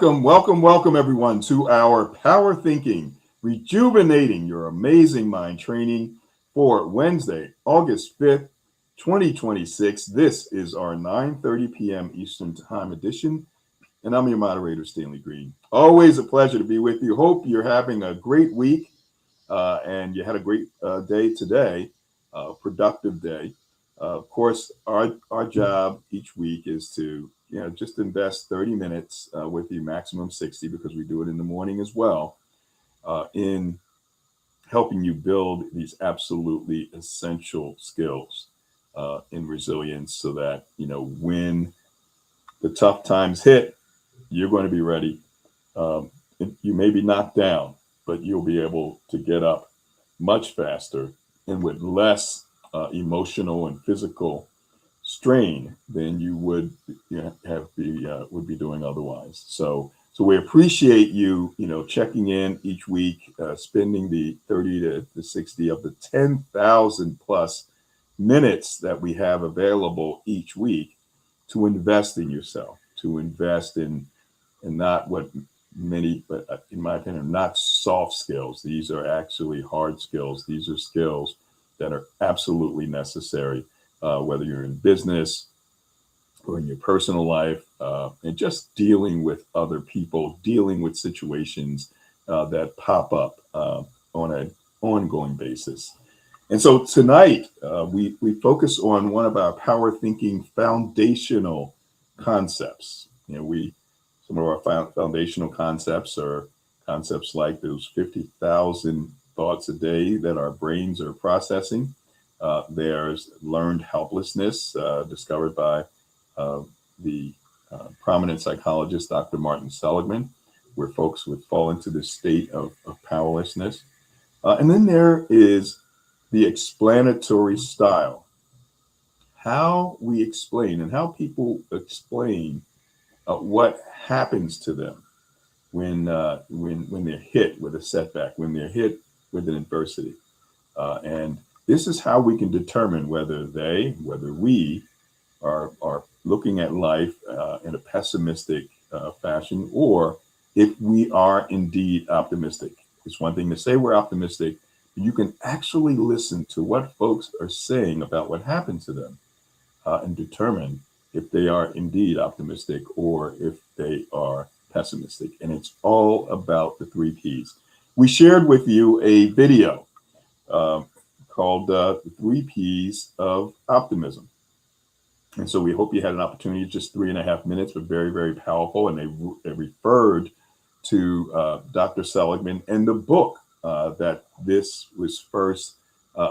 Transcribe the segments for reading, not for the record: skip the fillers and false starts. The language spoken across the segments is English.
Welcome, everyone, to our Power Thinking, Rejuvenating Your Amazing Mind training for Wednesday, August 5th, 2026. This is our 9:30 p.m. Eastern Time edition, and I'm your moderator, Stanley Green. Always a pleasure to be with you. Hope you're having a great week and you had a great day today, productive day. Of course, our job each week is to just invest 30 minutes with you, maximum 60, because we do it in the morning as well, in helping you build these absolutely essential skills in resilience, so that when the tough times hit, you're going to be ready. Um, you may be knocked down, but you'll be able to get up much faster and with less emotional and physical strain than you would would be doing otherwise. So we appreciate you checking in each week, spending the 30 to 60 of the 10,000 plus minutes that we have available each week to invest in yourself, to invest in not what many, but in my opinion, not soft skills. These are actually hard skills. These are skills that are absolutely necessary, whether you're in business or in your personal life, and just dealing with other people, dealing with situations that pop up on an ongoing basis. And so tonight, we focus on one of our power thinking foundational concepts. Some of our foundational concepts are concepts like those 50,000 thoughts a day that our brains are processing. There's learned helplessness, discovered by the prominent psychologist, Dr. Martin Seligman, where folks would fall into this state of powerlessness. And then there is the explanatory style, how we explain and how people explain what happens to them when they're hit with a setback, when they're hit with an adversity. And this is how we can determine whether we are looking at life in a pessimistic fashion, or if we are indeed optimistic. It's one thing to say we're optimistic, but you can actually listen to what folks are saying about what happened to them and determine if they are indeed optimistic or if they are pessimistic. And it's all about the three P's. We shared with you a video called The Three P's of Optimism. And so we hope you had an opportunity, just 3.5 minutes, but very, very powerful. And they referred to Dr. Seligman and the book that this was first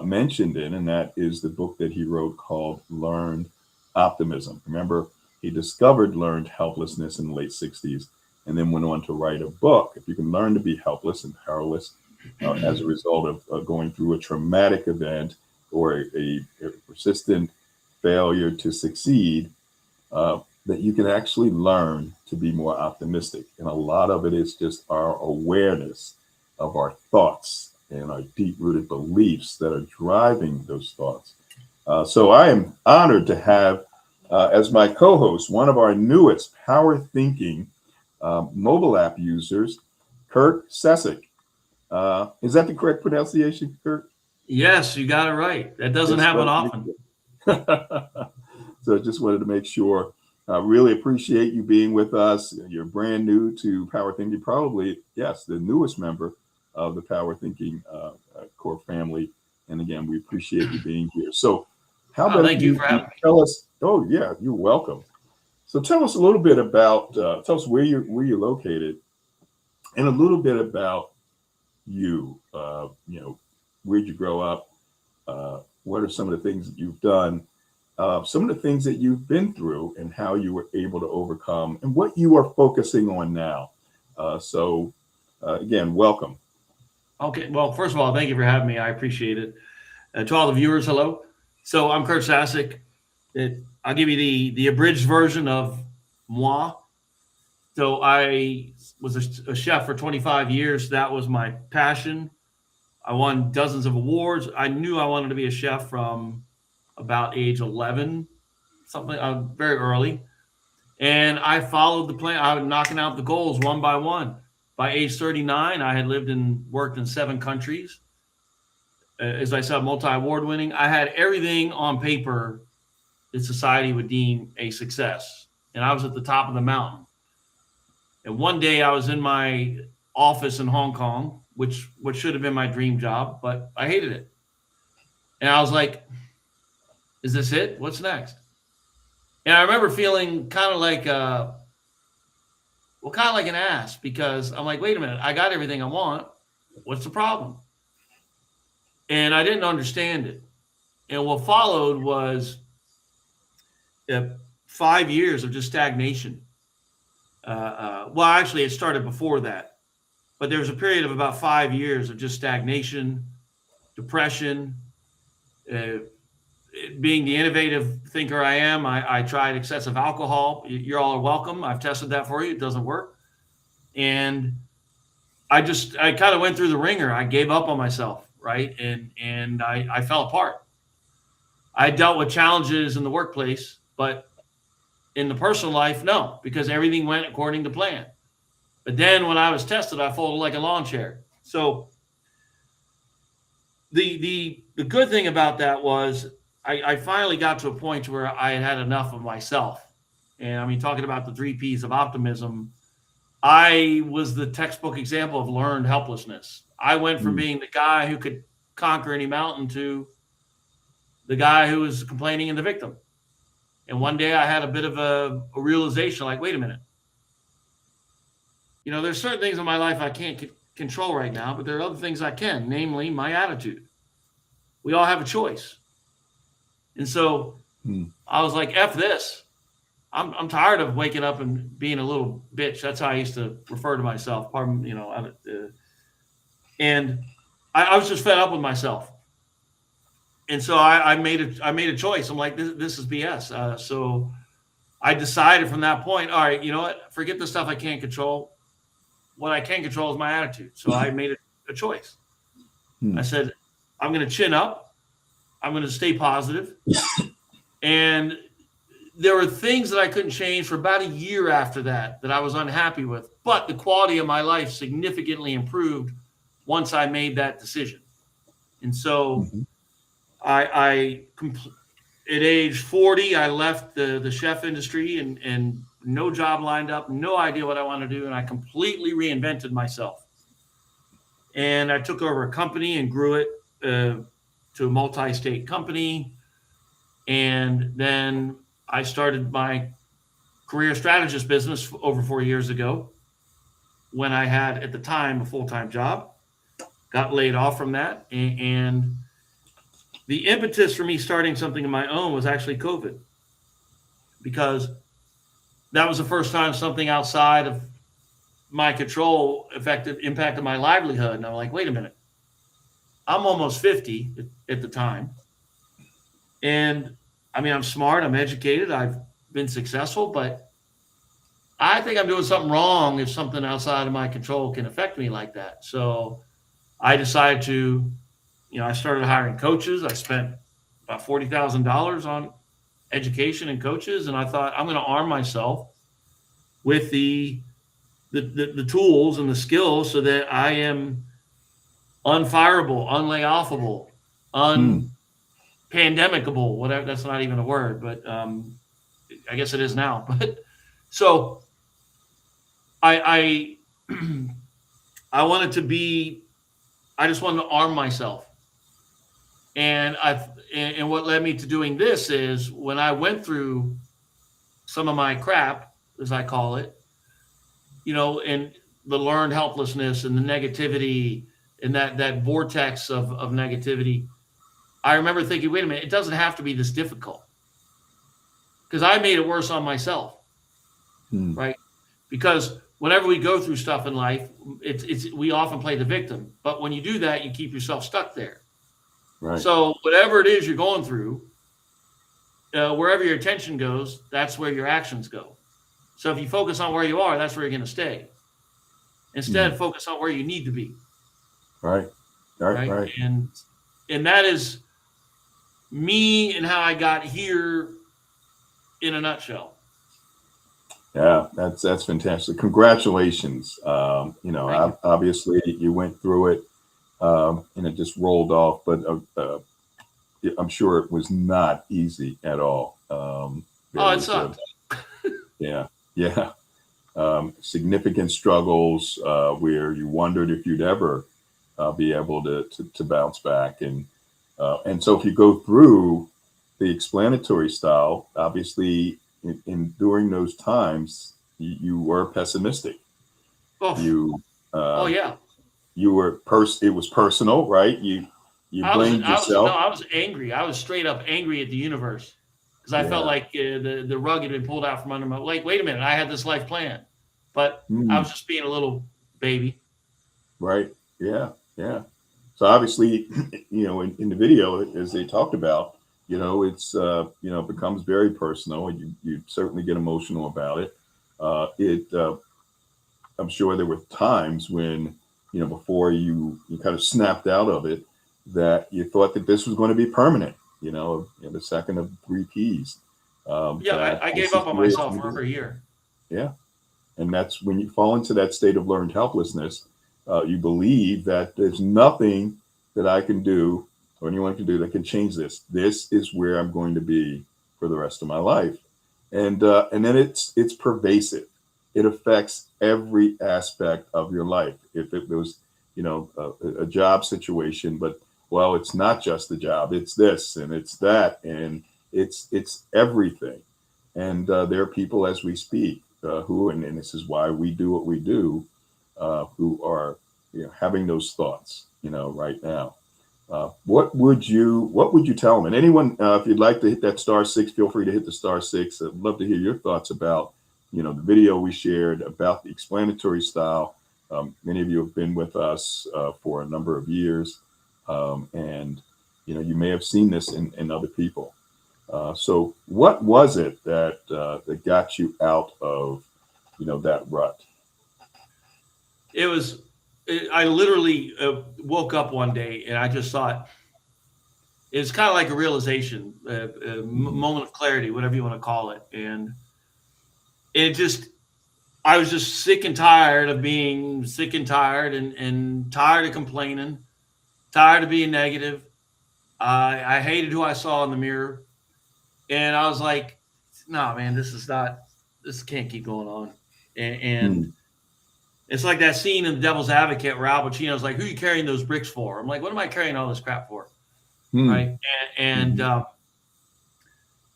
mentioned in, and that is the book that he wrote called Learned Optimism. Remember, he discovered learned helplessness in the late 60s and then went on to write a book. If you can learn to be helpless and powerless as a result of going through a traumatic event or a persistent failure to succeed, that you can actually learn to be more optimistic. And a lot of it is just our awareness of our thoughts and our deep-rooted beliefs that are driving those thoughts. So I am honored to have as my co-host one of our newest Power Thinking mobile app users, Kirk Sessick. Is that the correct pronunciation, Kirk? Yes, you got it right. That doesn't happen often. So I just wanted to make sure. I really appreciate you being with us. You're brand new to Power Thinking, probably, yes, the newest member of the Power Thinking core family. And again, we appreciate you being here. So how about thank you for having me. Tell us, oh yeah, you're welcome. So tell us a little bit about, tell us where you're located and a little bit about you. Where'd you grow up? What are some of the things that you've done? Some of the things that you've been through and how you were able to overcome and what you are focusing on now. Again, welcome. Okay. Well, first of all, thank you for having me. I appreciate it. To all the viewers, hello. So I'm Kurt Sasick. I'll give you the abridged version of moi. So I was a chef for 25 years. That was my passion. I won dozens of awards. I knew I wanted to be a chef from about age 11, something very early. And I followed the plan. I was knocking out the goals one by one. By age 39, I had lived and worked in 7 countries. As I said, multi-award winning. I had everything on paper that society would deem a success. And I was at the top of the mountain. And one day I was in my office in Hong Kong, which should have been my dream job, but I hated it. And I was like, is this it? What's next? And I remember feeling kind of like kind of like an ass, because I'm like, wait a minute, I got everything I want. What's the problem? And I didn't understand it. And what followed was uh, 5 years of just stagnation. Well, actually, it started before that, but there was a period of about 5 years of just stagnation, depression. Uh, Being the innovative thinker I am, I tried excessive alcohol. You're all welcome. I've tested that for you. It doesn't work. And I kind of went through the ringer. I gave up on myself, right? And I fell apart. I dealt with challenges in the workplace, but in the personal life, no, because everything went according to plan. But then when I was tested, I folded like a lawn chair. So the good thing about that was I finally got to a point where I had had enough of myself. And I mean, talking about the 3 P's of optimism, I was the textbook example of learned helplessness. I went from being the guy who could conquer any mountain to the guy who was complaining and the victim. And one day I had a bit of a realization, like, wait a minute. There's certain things in my life I can't control right now, but there are other things I can, namely my attitude. We all have a choice. And so I was like, F this. I'm tired of waking up and being a little bitch. That's how I used to refer to myself. Pardon, and I was just fed up with myself. And so I made a choice. I'm like, this is BS. So I decided from that point, all right, you know what? Forget the stuff I can't control. What I can control is my attitude. So I made a choice. I said, I'm going to chin up. I'm going to stay positive. And there were things that I couldn't change for about a year after that I was unhappy with. But the quality of my life significantly improved once I made that decision. And so at age 40, I left the chef industry and no job lined up, no idea what I wanted to do. And I completely reinvented myself. And I took over a company and grew it to a multi-state company. And then I started my career strategist business over 4 years ago, when I had, at the time, a full-time job. Got laid off from that. And the impetus for me starting something of my own was actually COVID, because that was the first time something outside of my control impacted my livelihood. And I'm like, wait a minute. I'm almost 50 at the time. And I mean, I'm smart, I'm educated, I've been successful, but I think I'm doing something wrong if something outside of my control can affect me like that. So I decided to, I started hiring coaches. I spent about $40,000 on education and coaches. And I thought, I'm going to arm myself with the tools and the skills so that I am unfireable, unlayoffable, pandemicable, whatever. That's not even a word, but I guess it is now. But so I wanted to be, I just wanted to arm myself. And and what led me to doing this is, when I went through some of my crap, as I call it, and the learned helplessness and the negativity and that vortex of negativity, I remember thinking, wait a minute, it doesn't have to be this difficult, because I made it worse on myself, right? Because whenever we go through stuff in life, we often play the victim. But when you do that, you keep yourself stuck there. Right. So whatever it is you're going through, wherever your attention goes, that's where your actions go. So if you focus on where you are, that's where you're going to stay. Instead, focus on where you need to be. Right. And that is me and how I got here in a nutshell. Yeah, that's fantastic. Congratulations. Thank you. Obviously you went through it, and it just rolled off, but I'm sure it was not easy at all. There Oh, it was sucked. yeah, yeah, significant struggles where you wondered if you'd ever be able to bounce back, and so if you go through the explanatory style, obviously during those times you were pessimistic. Oh, You oh uh, yeah. you were it was personal, right? You blamed No, yourself. I was angry. I was straight up angry at the universe because I felt Yeah. like the rug had been pulled out from under my. Like, wait a minute, I had this life plan, but I was Hmm. just being a little baby. Right. Yeah. Yeah. So obviously, in the video, as they talked about, it becomes very personal, and you certainly get emotional about it. It I'm sure there were times when, before you kind of snapped out of it, that you thought that this was going to be permanent. The second of three P's, Yeah, that I this gave is up on the way it's myself going for to over be. a year. Yeah. And that's when you fall into that state of learned helplessness. You believe that there's nothing that I can do or anyone can do that can change this. This is where I'm going to be for the rest of my life, and then it's pervasive. It affects every aspect of your life. If it was, a job situation, but well, it's not just the job. It's this and it's that, and it's everything. And there are people as we speak who, and this is why we do what we do, who are having those thoughts, right now. What would you tell them? And anyone, if you'd like to hit that star six, feel free to hit the star six. I'd love to hear your thoughts about, the video we shared about the explanatory style. Many of you have been with us for a number of years, and you may have seen this in other people. So, what was it that got you out of that rut? It was. I literally woke up one day and I just thought it's kind of like a realization, Hmm. moment of clarity, whatever you want to call it, and it just I was just sick and tired of being sick and tired and tired of complaining, tired of being negative. I hated who I saw in the mirror, and I was like, "No, man, this can't keep going on." And Hmm. it's like that scene in The Devil's Advocate where Al Pacino's like, "Who are you carrying those bricks for?" I'm like, "What am I carrying all this crap for?" Hmm. Right? And Hmm.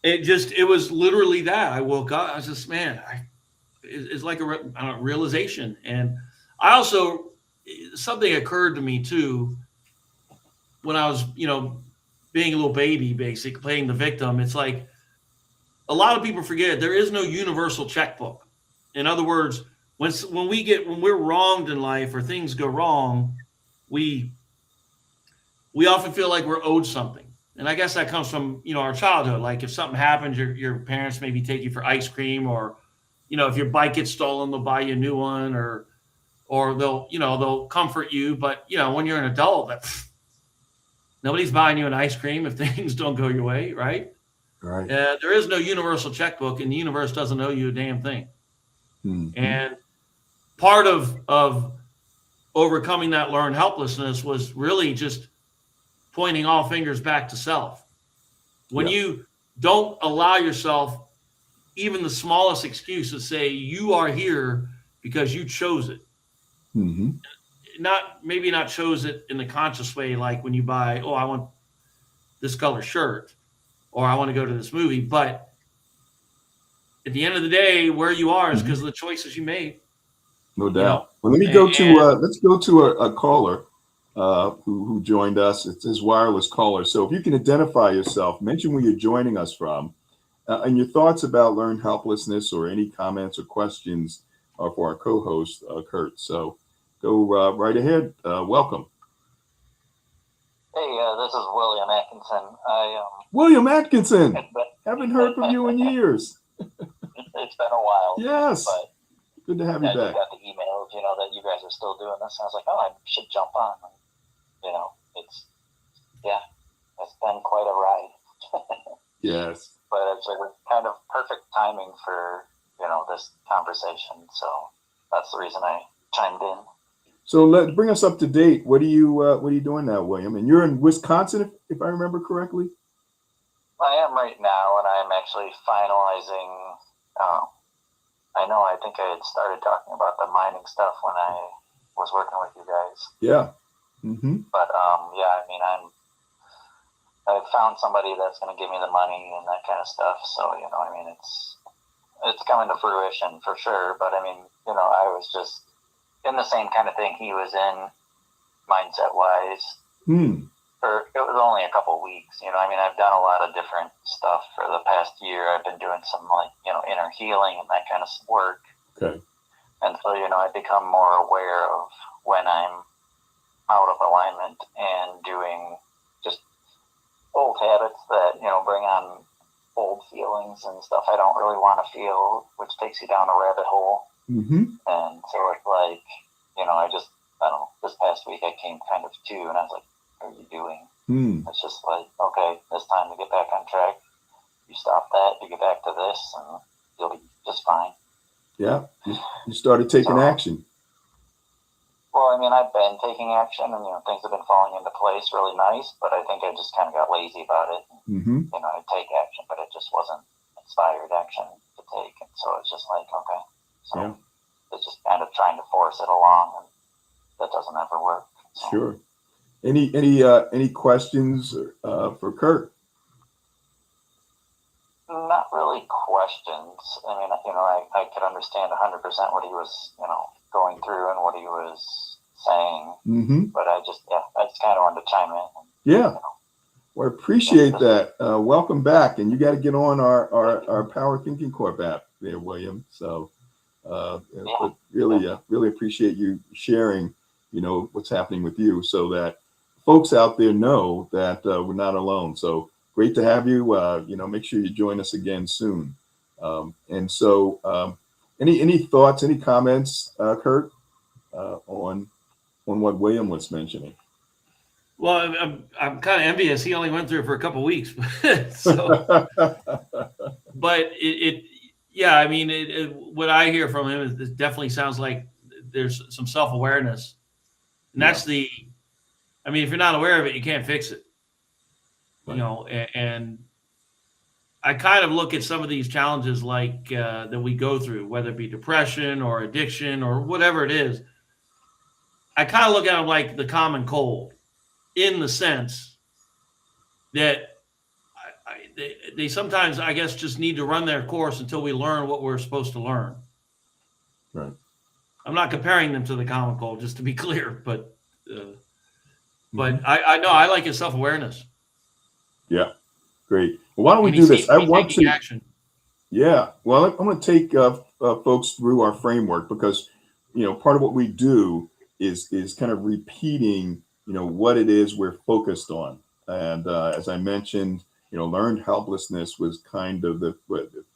it was literally that. I woke up. I was just, man, it's like a realization. And I also something occurred to me too when I was, being a little baby, basically playing the victim. It's like a lot of people forget there is no universal checkbook. In other words, when we're wronged in life or things go wrong, we we often feel like we're owed something. And I guess that comes from, our childhood. Like if something happens, your parents maybe take you for ice cream, or, if your bike gets stolen, they'll buy you a new one, or they'll comfort you. But, when you're an adult, nobody's buying you an ice cream if things don't go your way, right? Right. There is no universal checkbook, and the universe doesn't owe you a damn thing. Hmm. And part of overcoming that learned helplessness was really just pointing all fingers back to self. When Yeah. you don't allow yourself even the smallest excuse to say you are here because you chose it, Hmm. not maybe not chose it in the conscious way, like when you buy, oh, I want this color shirt, or I want to go to this movie, but at the end of the day, where you are is because of the choices you made, No you know. doubt. Well, let me go to And let's go to a caller who joined us. It's his wireless caller. So if you can identify yourself, mention where you're joining us from, and your thoughts about learned helplessness, or any comments or questions for our co-host Kurt. So go right ahead. Welcome, Hey, this is William Atkinson. William Atkinson. But Haven't heard from you in years. it's been a while, Yes, but good to have you I just back. got the emails, that you guys are still doing this. And I was like, oh, I should jump on. It's yeah, it's been quite a ride. Yes. But it's like kind of perfect timing for this conversation. So that's the reason I chimed in. So let's bring us up to date. What are you doing now, William? And you're in Wisconsin, if I remember correctly. I am right now, and I'm actually finalizing. I think I had started talking about the mining stuff when I was working with you guys. Yeah. Mm-hmm. But yeah, I mean, I've found somebody that's going to give me the money and that kind of stuff. So I mean, it's coming to fruition for sure. But I mean, I was just in the same kind of thing he was in, mindset wise. It was only a couple weeks. I mean, I've done a lot of different stuff for the past year. I've been doing some inner healing and that kind of work. Okay. And so, I become more aware of when I'm out of alignment and doing just old habits that, bring on old feelings and stuff I don't really want to feel, which takes you down a rabbit hole. Mm-hmm. And so it's like, I don't know, this past week I came kind of to, and I was like, what are you doing? It's just like, okay, it's time to get back on track. You stop that, you get back to this, and you'll be just fine. Yeah, you started taking action. Well, I mean, I've been taking action, and things have been falling into place really nice. But I think I just kind of got lazy about it. Mm-hmm. I'd take action, but it just wasn't inspired action to take, and so it's just like, okay, so it's just kind of trying to force it along, and that doesn't ever work. So. Sure. Any questions for Kurt? Not really questions. I mean, I could understand 100% what he was, going through and what he was saying. Mm-hmm. But I just kind of wanted to chime in. Yeah. Well, I appreciate that. Welcome back. And you got to get on our Power Thinking Corp app there, William. So but really appreciate you sharing, what's happening with you so that folks out there know that we're not alone. So great to have you. Make sure you join us again soon. And so any thoughts, any comments, Kurt, on what William was mentioning? Well, I'm kind of envious. He only went through it for a couple of weeks. So, but I mean, what I hear from him is it definitely sounds like there's some self-awareness. And that's I mean, if you're not aware of it, you can't fix it. Right. And I kind of look at some of these challenges like that we go through, whether it be depression or addiction or whatever it is. I kind of look at them like the common cold, in the sense that they sometimes, I guess, just need to run their course until we learn what we're supposed to learn. Right. I'm not comparing them to the common cold, just to be clear, but I know I like his self-awareness. Yeah. Great. Well, why don't we do this? I want to. Action. Yeah. Well, I'm going to take folks through our framework because, part of what we do is kind of repeating, what it is we're focused on. And as I mentioned, learned helplessness was kind of the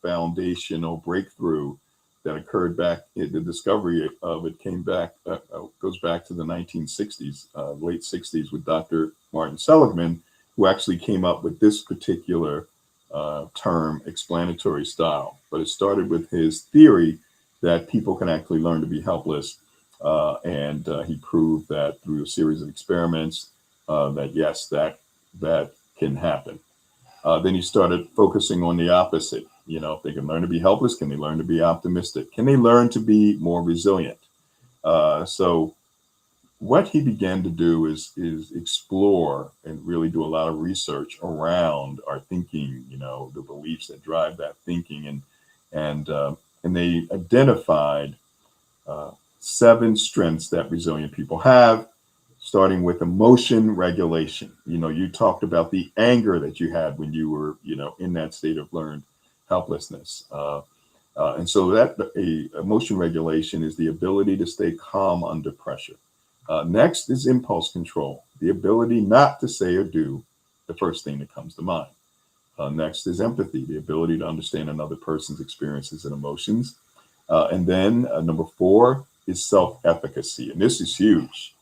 foundational breakthrough that occurred back. The discovery of it goes back to the 1960s, late 60s, with Dr. Martin Seligman, who actually came up with this particular term, explanatory style. But it started with his theory that people can actually learn to be helpless. And he proved that through a series of experiments that, yes, that can happen. Then he started focusing on the opposite. If they can learn to be helpless, can they learn to be optimistic? Can they learn to be more resilient? So what he began to do is explore and really do a lot of research around our thinking, the beliefs that drive that thinking. And they identified 7 strengths that resilient people have, starting with emotion regulation. You talked about the anger that you had when you were, in that state of learned helplessness. And so that emotion regulation is the ability to stay calm under pressure. Next is impulse control, the ability not to say or do the first thing that comes to mind. Next is empathy, the ability to understand another person's experiences and emotions. And then number 4 is self-efficacy. And this is huge.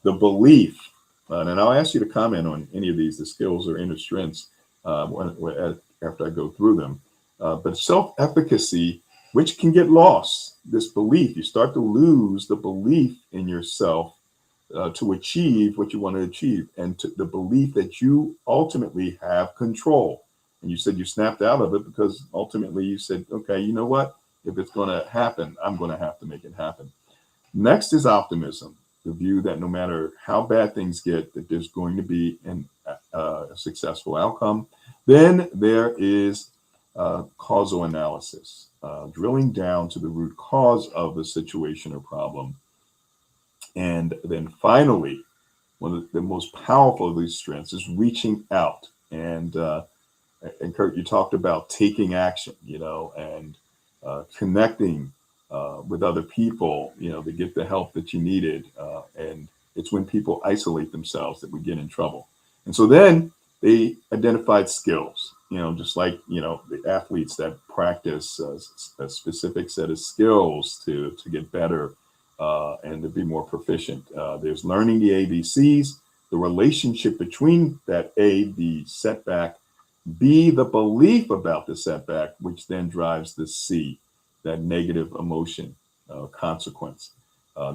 The belief, and I'll ask you to comment on any of these, the skills or inner strengths, after I go through them. But self-efficacy which can get lost. This belief, you start to lose the belief in yourself to achieve what you want to achieve, and the belief that you ultimately have control. And you said you snapped out of it because ultimately you said, okay, you know what? If it's going to happen, I'm going to have to make it happen. Next is optimism, the view that no matter how bad things get, that there's going to be a successful outcome. Then there is causal analysis, drilling down to the root cause of the situation or problem. And then finally, one of the most powerful of these strengths is reaching out. And Kurt, you talked about taking action, and connecting with other people, to get the help that you needed. And it's when people isolate themselves that we get in trouble. And so then they identified skills, just like, the athletes that practice a specific set of skills to get better and to be more proficient. There's learning the ABCs, the relationship between that A, the setback, B, the belief about the setback, which then drives the C, that negative emotion consequence.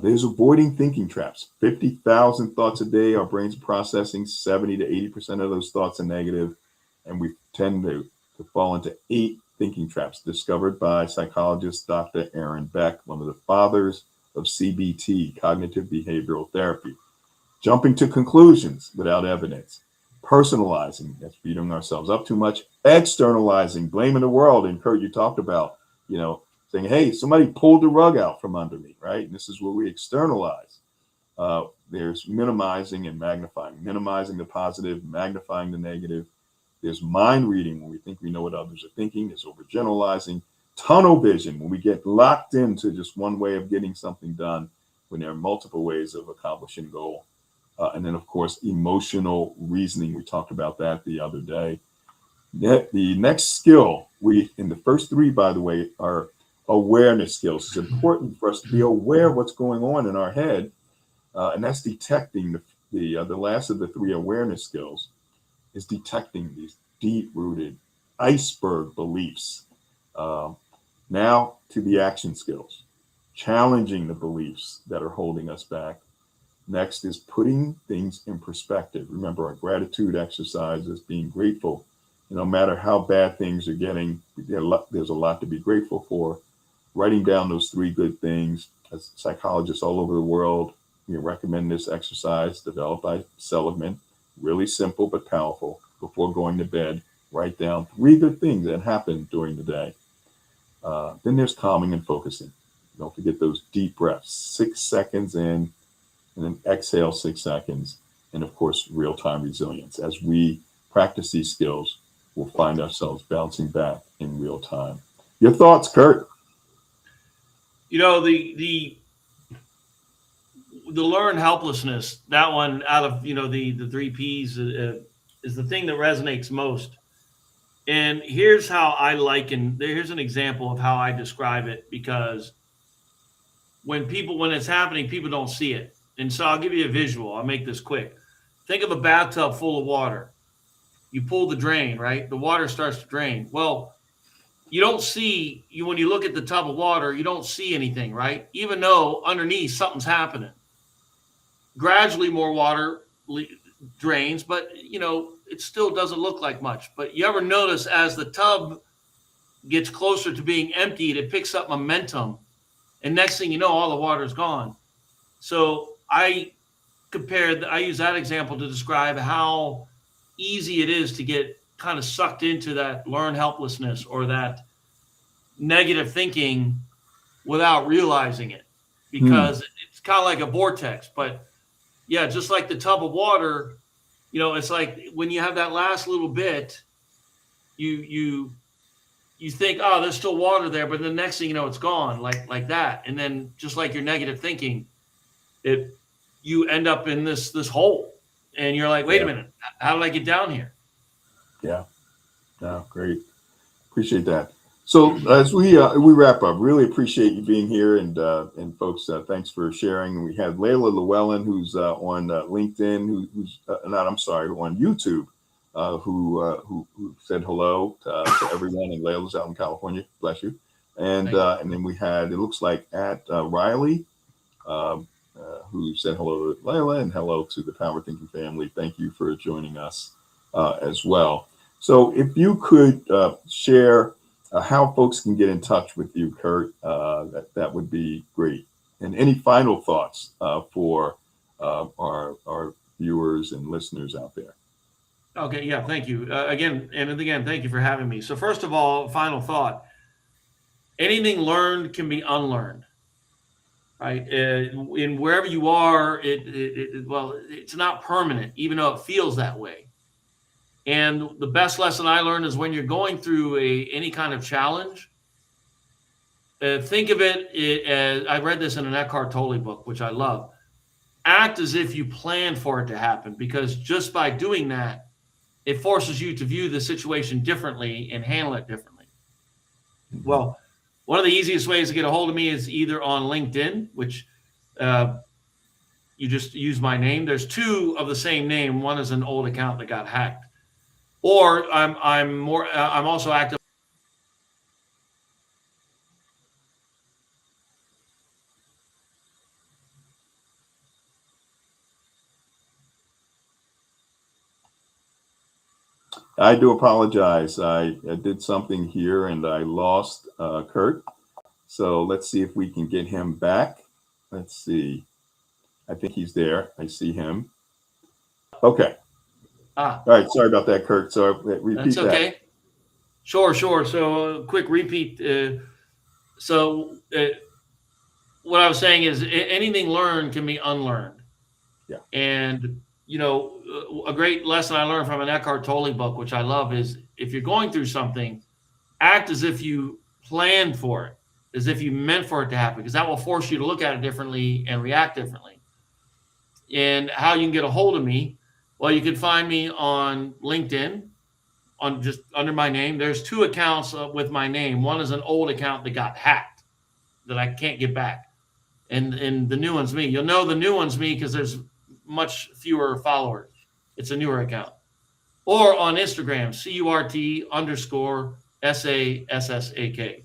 There's avoiding thinking traps. 50,000 thoughts a day, our brains are processing 70 to 80% of those thoughts are negative, and we tend to fall into 8 thinking traps discovered by psychologist Dr. Aaron Beck, one of the fathers of CBT, cognitive behavioral therapy. Jumping to conclusions without evidence. Personalizing, that's beating ourselves up too much. Externalizing, blaming the world. And Kurt, you talked about, saying, hey, somebody pulled the rug out from under me, right? And this is where we externalize. There's minimizing and magnifying. Minimizing the positive, magnifying the negative. There's mind reading, when we think we know what others are thinking. There's overgeneralizing. Tunnel vision, when we get locked into just one way of getting something done, when there are multiple ways of accomplishing a goal. And then, of course, emotional reasoning. We talked about that the other day. The next skill, in the first 3, by the way, are awareness skills. It's important for us to be aware of what's going on in our head. And that's detecting the last of the 3 awareness skills is detecting these deep-rooted iceberg beliefs. Now to the action skills, challenging the beliefs that are holding us back. Next is putting things in perspective. Remember, our gratitude exercise is being grateful. No matter how bad things are getting, there's a lot to be grateful for. Writing down those 3 good things. As psychologists all over the world, we recommend this exercise developed by Seligman. Really simple but powerful. Before going to bed, write down 3 good things that happened during the day. Then there's calming and focusing. Don't forget those deep breaths, 6 seconds in, and then exhale 6 seconds. And of course, real-time resilience. As we practice these skills, we'll find ourselves bouncing back in real time. Your thoughts, Kurt? The learned helplessness, that one out of, the 3 Ps is the thing that resonates most. And here's how here's an example of how I describe it, because when it's happening, people don't see it. And so I'll give you a visual. I'll make this quick. Think of a bathtub full of water. You pull the drain, right? The water starts to drain. Well, you don't see, when you look at the tub of water, you don't see anything, right? Even though underneath something's happening. Gradually more water drains, but it still doesn't look like much. But you ever notice as the tub gets closer to being emptied, it picks up momentum, and next thing you know, all the water's gone. So I use that example to describe how easy it is to get kind of sucked into that learned helplessness or that negative thinking without realizing it, because it's kind of like a vortex. But yeah, just like the tub of water, it's like when you have that last little bit, you think, oh, there's still water there, but the next thing you know, it's gone, like that. And then just like your negative thinking, you end up in this hole, and you're like, wait a minute, how did I get down here? Yeah, great, appreciate that. So as we wrap up, really appreciate you being here, and folks, thanks for sharing. We had Layla Llewellyn, who's on LinkedIn, who's on YouTube, who said hello to everyone, and Layla's out in California. Bless you. And then we had, it looks like at Riley, um, who said hello to Layla and hello to the Power Thinking family. Thank you for joining us as well. So if you could share how folks can get in touch with you, Kurt, that would be great. And any final thoughts for our viewers and listeners out there? Okay, yeah, thank you. Again, thank you for having me. So first of all, final thought: anything learned can be unlearned, right? In wherever you are, well, it's not permanent, even though it feels that way. And the best lesson I learned is when you're going through any kind of challenge, think of it as, I read this in an Eckhart Tolle book, which I love. Act as if you planned for it to happen, because just by doing that, it forces you to view the situation differently and handle it differently. Well, one of the easiest ways to get a hold of me is either on LinkedIn, which you just use my name. There's two of the same name. One is an old account that got hacked. Or I'm also active. I do apologize. I did something here and I lost Kurt. So let's see if we can get him back. Let's see. I think he's there. I see him. Okay. All right. Sorry about that, Kurt. So repeat That's okay. that. Sure. So quick repeat. What I was saying is anything learned can be unlearned. Yeah. And, a great lesson I learned from an Eckhart Tolle book, which I love, is if you're going through something, act as if you planned for it, as if you meant for it to happen, because that will force you to look at it differently and react differently. And how you can get a hold of me, well, you can find me on LinkedIn, on just under my name. There's two accounts with my name. One is an old account that got hacked that I can't get back. And the new one's me. You'll know the new one's me because there's much fewer followers. It's a newer account. Or on Instagram, CURT_SASSAK.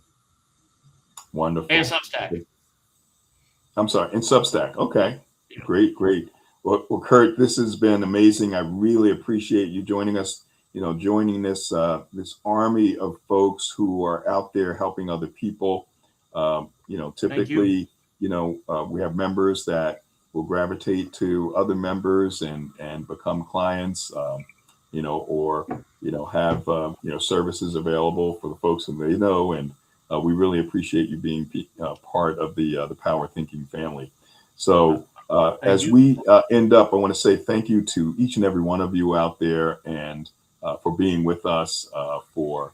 Wonderful. And Substack. I'm sorry, in Substack. Okay. Yeah. Great. Well, Kurt, this has been amazing. I really appreciate you joining us, joining this army of folks who are out there helping other people. Typically, we have members that will gravitate to other members and become clients, or have services available for the folks that they know. And we really appreciate you being part of the Power Thinking family. So as we end up, I want to say thank you to each and every one of you out there, and for being with us, for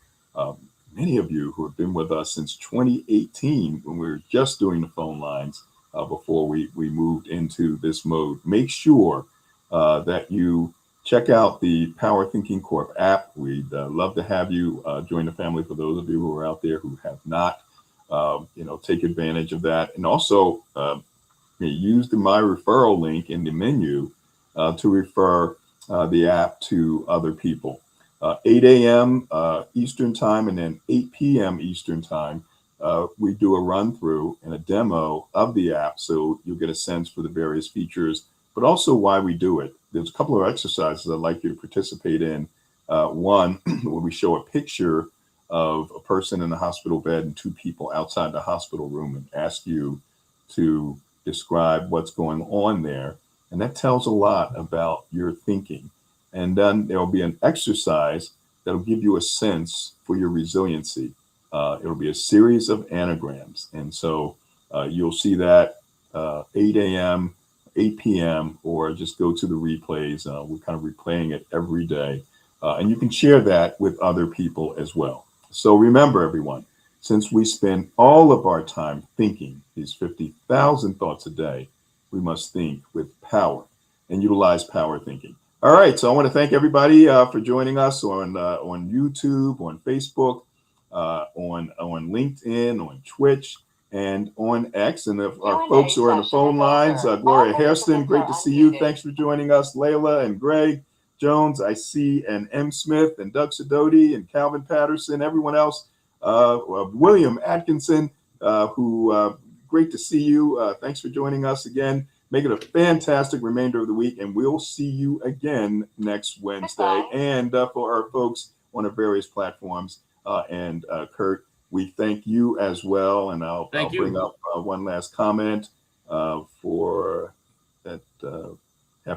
many of you who have been with us since 2018 when we were just doing the phone lines before we moved into this mode. Make sure that you check out the Power Thinking Corp app. We'd love to have you join the family. For those of you who are out there who have not, take advantage of that. And also use my referral link in the menu to refer the app to other people. 8 a.m. Eastern time and then 8 p.m. Eastern time, we do a run through and a demo of the app, so you'll get a sense for the various features, but also why we do it. There's a couple of exercises I'd like you to participate in. One, where we show a picture of a person in a hospital bed and two people outside the hospital room and ask you to describe what's going on there. And that tells a lot about your thinking. And then there'll be an exercise that'll give you a sense for your resiliency. It'll be a series of anagrams. And so you'll see that 8 a.m., 8 p.m., or just go to the replays. We're kind of replaying it every day. And you can share that with other people as well. So remember, everyone, since we spend all of our time thinking these 50,000 thoughts a day, we must think with power and utilize power thinking. All right, so I want to thank everybody for joining us on YouTube, on Facebook, on LinkedIn, on Twitch, and on X. And if our folks who are on the phone lines, Gloria Hairston, great to see you. Thanks for joining us. Layla and Greg Jones, I see, and M. Smith and Doug Sidoti and Calvin Patterson, everyone else. William Atkinson, who great to see you. Thanks for joining us again. Make it a fantastic remainder of the week, and we'll see you again next Wednesday. And for our folks on our various platforms, and Kurt, we thank you as well. And I'll bring up one last comment for that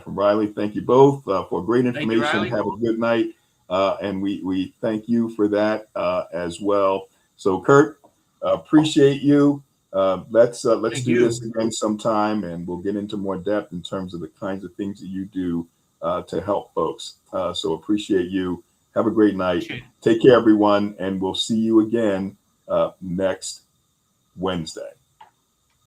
from Riley. Thank you both for great information. Have a good night. And we thank you for that as well. So Kurt, appreciate you. Let's do this again sometime, and we'll get into more depth in terms of the kinds of things that you do to help folks. So appreciate you. Have a great night. Take care, everyone, and we'll see you again next Wednesday.